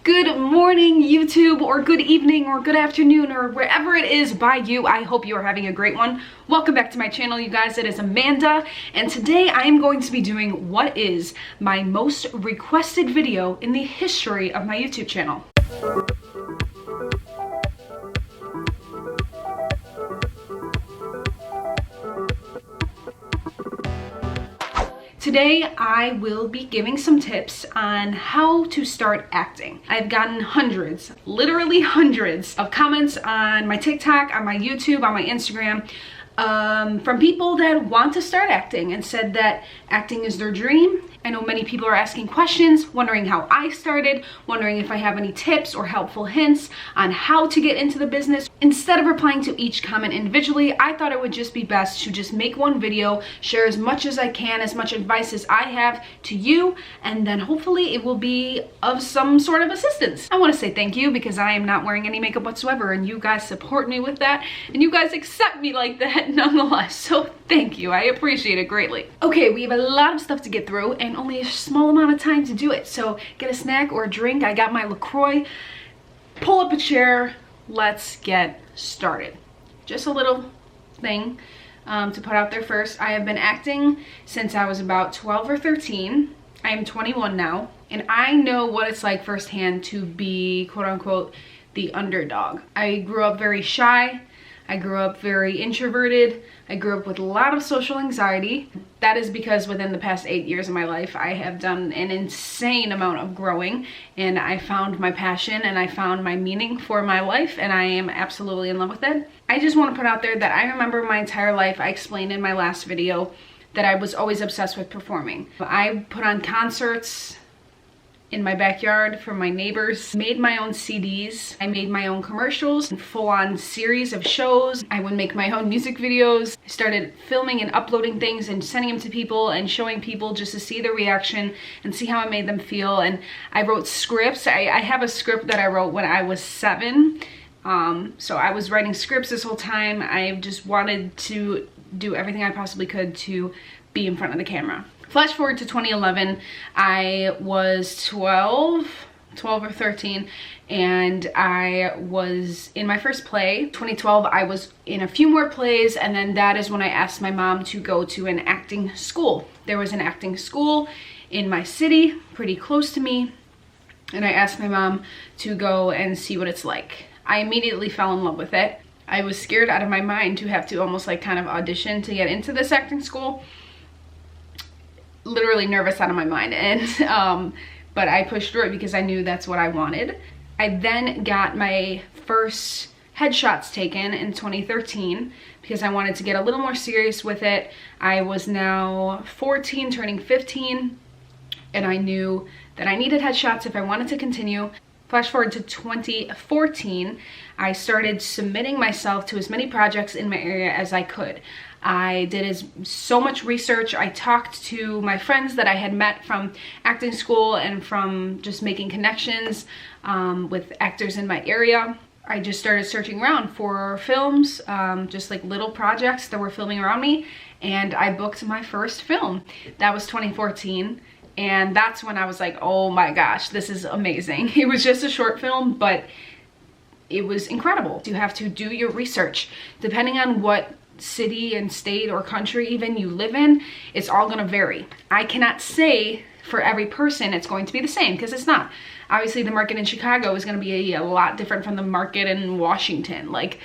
Good morning, YouTube, or good evening, or good afternoon, or wherever it is by you. I hope you are having a great one. Welcome back to my channel, you guys. It is Amanda, and today I am going to be doing what is my most requested video in the history of my YouTube channel. Today, I will be giving some tips on how to start acting. I've gotten hundreds, literally hundreds of comments on my TikTok, on my YouTube, on my Instagram, from people that want to start acting and said that acting is their dream. I know many people are asking questions, wondering how I started, wondering if I have any tips or helpful hints on how to get into the business. Instead of replying to each comment individually, I thought it would just be best to just make one video, share as much as I can, as much advice as I have to you, and then hopefully it will be of some sort of assistance. I want to say thank you because I am not wearing any makeup whatsoever, and you guys support me with that, and you guys accept me like that nonetheless, so thank you. I appreciate it greatly. Okay, we have a lot of stuff to get through and only a small amount of time to do it, so get a snack or a drink. I got my LaCroix. Pull up a chair. Let's get started. Just a little thing to put out there first. I have been acting since I was about 12 or 13. I am 21 now, and I know what it's like firsthand to be quote-unquote the underdog. I grew up very shy. I grew up very introverted. I grew up with a lot of social anxiety. That is because within the past 8 years of my life, I have done an insane amount of growing, and I found my passion and I found my meaning for my life, and I am absolutely in love with it. I just want to put out there that I remember my entire life, I explained in my last video, that I was always obsessed with performing. I put on concerts in my backyard for my neighbors, made my own CDs, I made my own commercials, full-on series of shows. I would make my own music videos. I started filming and uploading things and sending them to people and showing people just to see their reaction and see how I made them feel. And I wrote scripts. I have a script that I wrote when I was 7. So I was writing scripts this whole time. I just wanted to do everything I possibly could to be in front of the camera. Flash forward to 2011, I was 12 or 13, and I was in my first play. 2012, I was in a few more plays, and then that is when I asked my mom to go to an acting school. There was an acting school in my city, pretty close to me, and I asked my mom to go and see what it's like. I immediately fell in love with it. I was scared out of my mind to have to almost like kind of audition to get into this acting school. Literally nervous out of my mind, and but I pushed through it because I knew that's what I wanted. I then got my first headshots taken in 2013 because I wanted to get a little more serious with it. I was now 14, turning 15, and I knew that I needed headshots if I wanted to continue. Flash forward to 2014, I started submitting myself to as many projects in my area as I could. I did so much research. I talked to my friends that I had met from acting school and from just making connections with actors in my area. I just started searching around for films, just like little projects that were filming around me, and I booked my first film. That was 2014. And that's when I was like, oh my gosh, this is amazing. It was just a short film, but it was incredible. You have to do your research. Depending on what city and state or country even you live in, it's all gonna vary. I cannot say for every person it's going to be the same, because it's not. Obviously the market in Chicago is gonna be a lot different from the market in Washington. Like,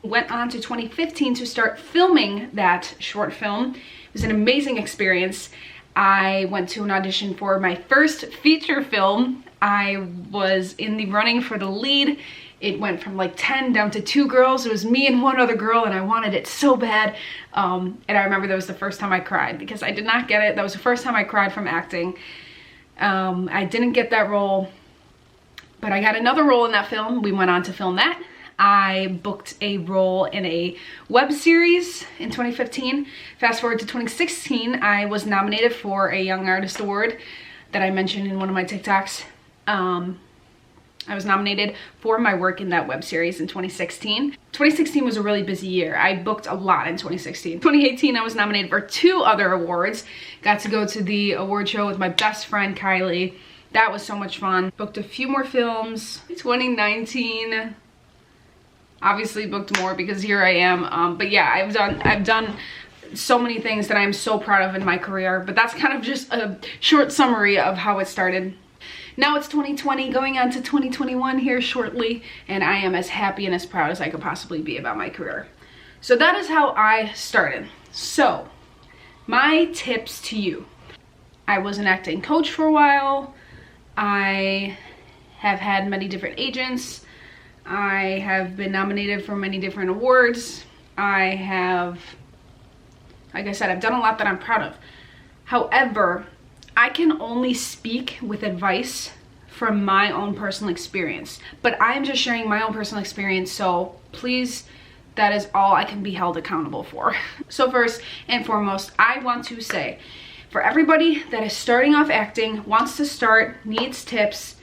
went on to 2015 to start filming that short film. It was an amazing experience. I went to an audition for my first feature film. I was in the running for the lead. It went from like 10 down to 2 girls. It was me and one other girl, and I wanted it so bad. And I remember that was the first time I cried because I did not get it. That was the first time I cried from acting. I didn't get that role, but I got another role in that film. We went on to film that. I booked a role in a web series in 2015. Fast forward to 2016, I was nominated for a Young Artist Award that I mentioned in one of my TikToks. I was nominated for my work in that web series in 2016. 2016 was a really busy year. I booked a lot in 2016. 2018, I was nominated for 2 other awards. Got to go to the award show with my best friend, Kylie. That was so much fun. Booked a few more films. 2019, obviously booked more because here I am. But yeah, I've done so many things that I'm so proud of in my career. But that's kind of just a short summary of how it started. Now it's 2020, going on to 2021 here shortly, and I am as happy and as proud as I could possibly be about my career. So that is how I started. So my tips to you. I was an acting coach for a while. I have had many different agents. I have been nominated for many different awards. I have, like I said, I've done a lot that I'm proud of. However, I can only speak with advice from my own personal experience. But I am just sharing my own personal experience, so please, that is all I can be held accountable for. So first and foremost, I want to say, for everybody that is starting off acting, wants to start, needs tips,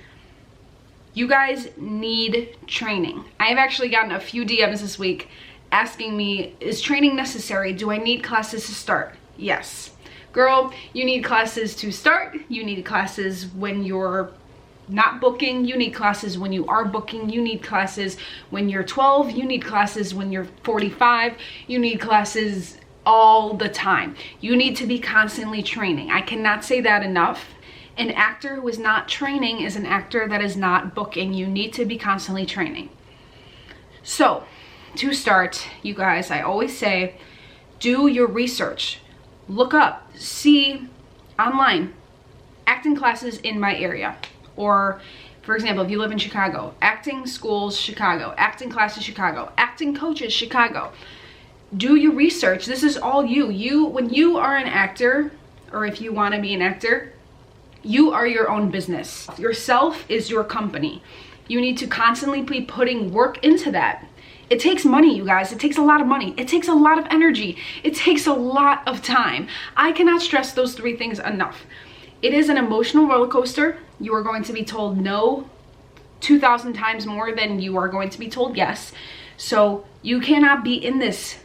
you guys need training. I have actually gotten a few DMs this week asking me, is training necessary? Do I need classes to start? Yes. Girl, you need classes to start. You need classes when you're not booking. You need classes when you are booking. You need classes when you're 12. You need classes when you're 45. You need classes all the time. You need to be constantly training. I cannot say that enough. An actor who is not training is an actor that is not booking. You need to be constantly training. So to start, you guys, I always say, do your research. Look up, see online acting classes in my area. Or for example, if you live in Chicago, acting schools, Chicago, acting classes, Chicago, acting coaches, Chicago. Do your research. This is all you. When you are an actor, or if you want to be an actor, you are your own business. Yourself is your company. You need to constantly be putting work into that. It takes money, you guys. It takes a lot of money. It takes a lot of energy. It takes a lot of time. I cannot stress those three things enough. It is an emotional roller coaster. You are going to be told no 2,000 times more than you are going to be told yes. So you cannot be in this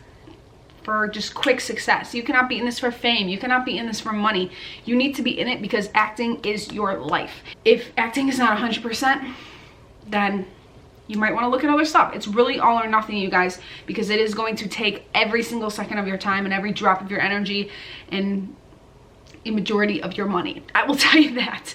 for just quick success. You cannot be in this for fame. You cannot be in this for money. You need to be in it because acting is your life. If acting is not 100%, then you might want to look at other stuff. It's really all or nothing, you guys, because it is going to take every single second of your time and every drop of your energy and a majority of your money. I will tell you that.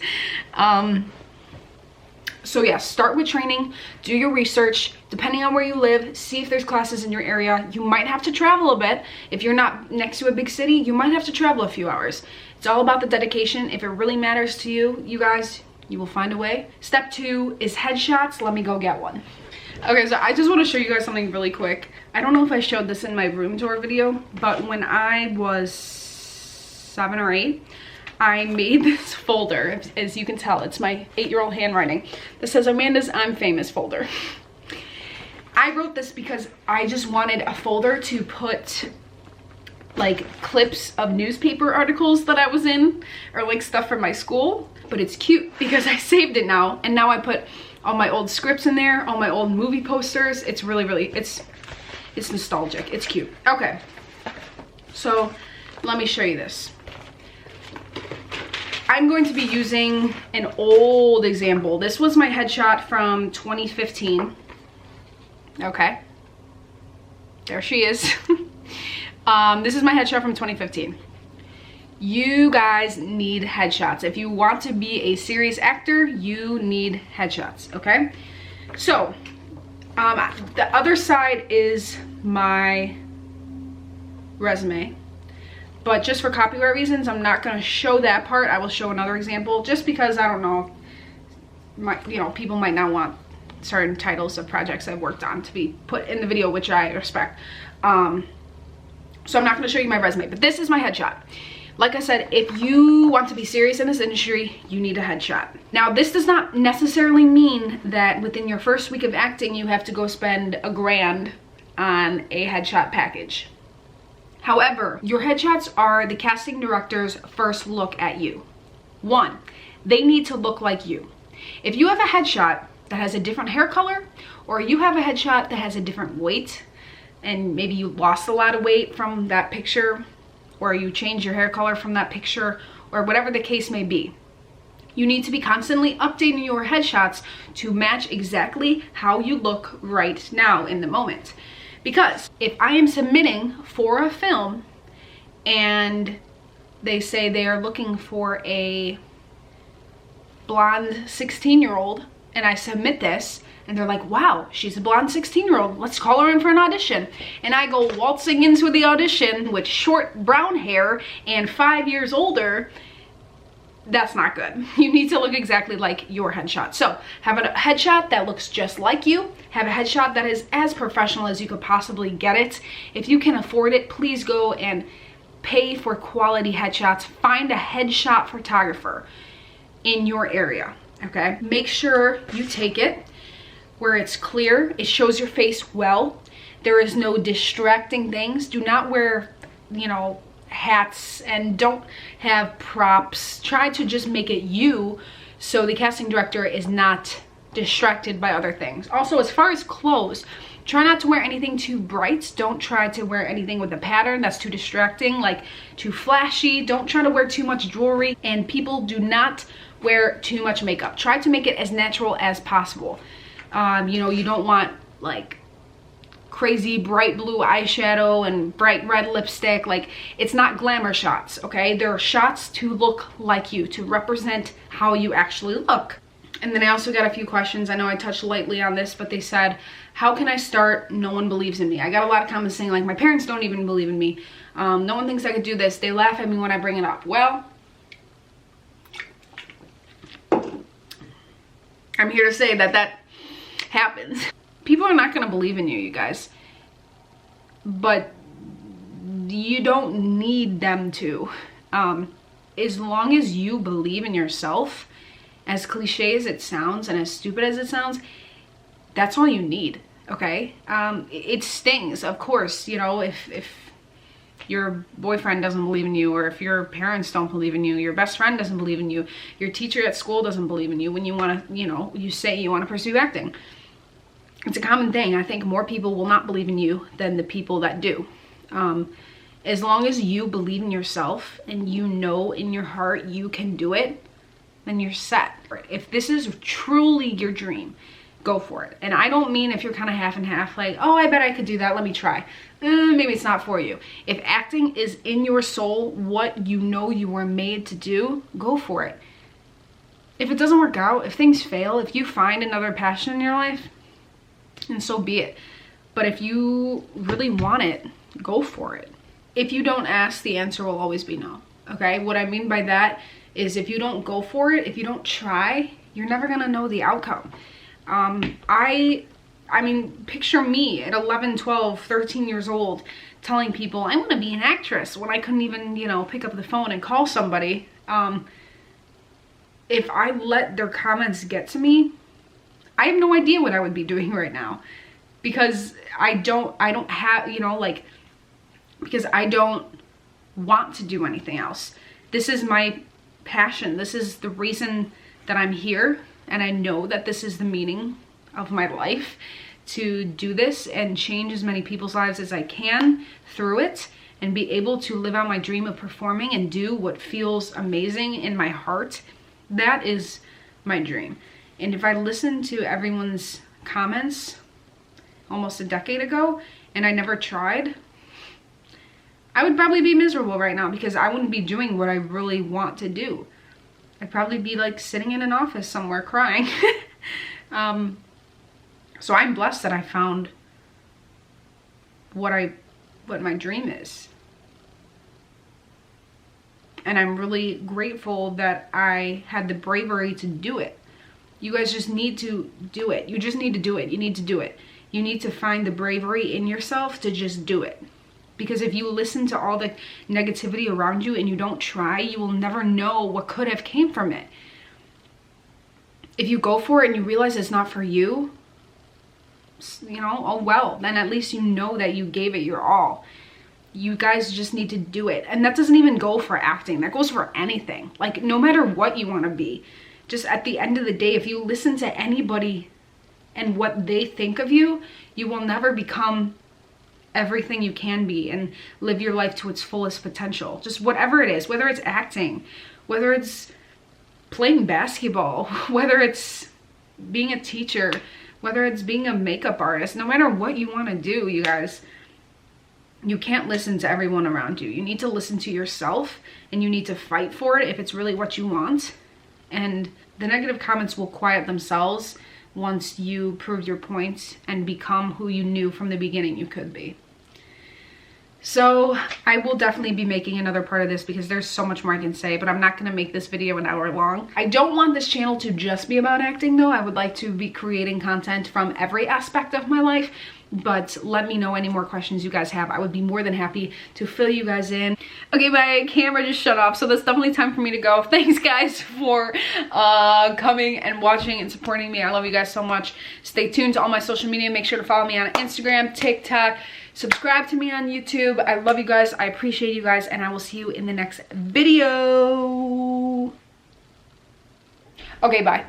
So yeah, start with training, do your research, depending on where you live, see if there's classes in your area. You might have to travel a bit. If you're not next to a big city, you might have to travel a few hours. It's all about the dedication. If it really matters to you, you guys, you will find a way. Step 2 is headshots. Let me go get one. Okay, so I just want to show you guys something really quick. I don't know if I showed this in my room tour video, but when I was 7 or 8, I made this folder. As you can tell, it's my 8-year-old handwriting that says Amanda's I'm Famous folder. I wrote this because I just wanted a folder to put like clips of newspaper articles that I was in, or like stuff from my school. But it's cute because I saved it now, and now I put all my old scripts in there, all my old movie posters. It's really, it's nostalgic. It's cute. Okay, so let me show you this. I'm going to be using an old example. This was my headshot from 2015. Okay, there she is. This is my headshot from 2015. You guys need headshots. If you want to be a serious actor, you need headshots, okay? So, the other side is my resume. But just for copyright reasons, I'm not going to show that part. I will show another example just because, I don't know, people might not want certain titles of projects I've worked on to be put in the video, which I respect. So I'm not going to show you my resume, but this is my headshot. Like I said, if you want to be serious in this industry, you need a headshot. Now, this does not necessarily mean that within your first week of acting, you have to go spend $1,000 on a headshot package. However, your headshots are the casting director's first look at you. 1, they need to look like you. If you have a headshot that has a different hair color, or you have a headshot that has a different weight, and maybe you lost a lot of weight from that picture, or you changed your hair color from that picture, or whatever the case may be, You need to be constantly updating your headshots to match exactly how you look right now in the moment. Because if I am submitting for a film and they say they are looking for a blonde 16-year-old and I submit this and they're like, wow, she's a blonde 16-year-old, let's call her in for an audition. And I go waltzing into the audition with short brown hair and 5 years older, that's not good. You need to look exactly like your headshot. So have a headshot that looks just like you. Have a headshot that is as professional as you could possibly get it. If you can afford it, please go and pay for quality headshots. Find a headshot photographer in your area, okay? Make sure you take it where it's clear, it shows your face well. There is no distracting things. Do not wear, you know, hats, and don't have props. Try to just make it you so the casting director is not distracted by other things. Also, as far as clothes, try not to wear anything too bright. Don't try to wear anything with a pattern that's too distracting, like too flashy. Don't try to wear too much jewelry, and people do not wear too much makeup. Try to make it as natural as possible. You know, you don't want like crazy bright blue eyeshadow and bright red lipstick. Like, it's not glamour shots, okay? There are shots to look like you, to represent how you actually look. And then I also got a few questions. I know I touched lightly on this, but they said, how can I start? No one believes in me. I got a lot of comments saying like, my parents don't even believe in me. No one thinks I could do this. They laugh at me when I bring it up. Well, I'm here to say that that happens. People are not going to believe in you, you guys, but you don't need them to. As long as you believe in yourself, as cliche as it sounds and as stupid as it sounds, that's all you need, okay? It stings, of course, you know, if your boyfriend doesn't believe in you, or if your parents don't believe in you, your best friend doesn't believe in you, your teacher at school doesn't believe in you when you want to, you know, you say you want to pursue acting. It's a common thing. I think more people will not believe in you than the people that do. As long as you believe in yourself and you know in your heart you can do it, then you're set. If this is truly your dream, go for it. And I don't mean if you're kind of half and half, like, oh, I bet I could do that, let me try. Maybe it's not for you. If acting is in your soul, what you know you were made to do, go for it. If it doesn't work out, if things fail, if you find another passion in your life, and so be it. But if you really want it, go for it. If you don't ask, the answer will always be no, okay? What I mean by that is if you don't go for it, if you don't try, you're never gonna know the outcome. I mean, picture me at 11, 12, 13 years old telling people I want to be an actress when I couldn't even, you know, pick up the phone and call somebody. If I let their comments get to me, I have no idea what I would be doing right now, because I don't have, you know, like, because I don't want to do anything else. This is my passion. This is the reason that I'm here. And I know that this is the meaning of my life, to do this and change as many people's lives as I can through it, and be able to live out my dream of performing and do what feels amazing in my heart. That is my dream. And if I listened to everyone's comments almost a decade ago and I never tried, I would probably be miserable right now, because I wouldn't be doing what I really want to do. I'd probably be like sitting in an office somewhere crying. So I'm blessed that I found what my dream is. And I'm really grateful that I had the bravery to do it. You guys just need to do it. You just need to do it. You need to do it. You need to find the bravery in yourself to just do it. Because if you listen to all the negativity around you and you don't try, you will never know what could have came from it. If you go for it and you realize it's not for you, you know, oh well, then at least you know that you gave it your all. You guys just need to do it. And that doesn't even go for acting. That goes for anything. Like, no matter what you want to be. Just at the end of the day, if you listen to anybody and what they think of you, you will never become everything you can be and live your life to its fullest potential. Just whatever it is, whether it's acting, whether it's playing basketball, whether it's being a teacher, whether it's being a makeup artist, no matter what you want to do, you guys, you can't listen to everyone around you. You need to listen to yourself, and you need to fight for it if it's really what you want. And the negative comments will quiet themselves once you prove your point and become who you knew from the beginning you could be. So I will definitely be making another part of this because there's so much more I can say, but I'm not going to make this video an hour long. I don't want this channel to just be about acting though. I would like to be creating content from every aspect of my life, but let me know any more questions you guys have. I would be more than happy to fill you guys in. Okay, my camera just shut off, so that's definitely time for me to go. Thanks guys for coming and watching and supporting me. I love you guys so much. Stay tuned to all my social media. Make sure to follow me on Instagram, TikTok, subscribe to me on YouTube. I love you guys. I appreciate you guys, and I will see you in the next video. Okay, bye.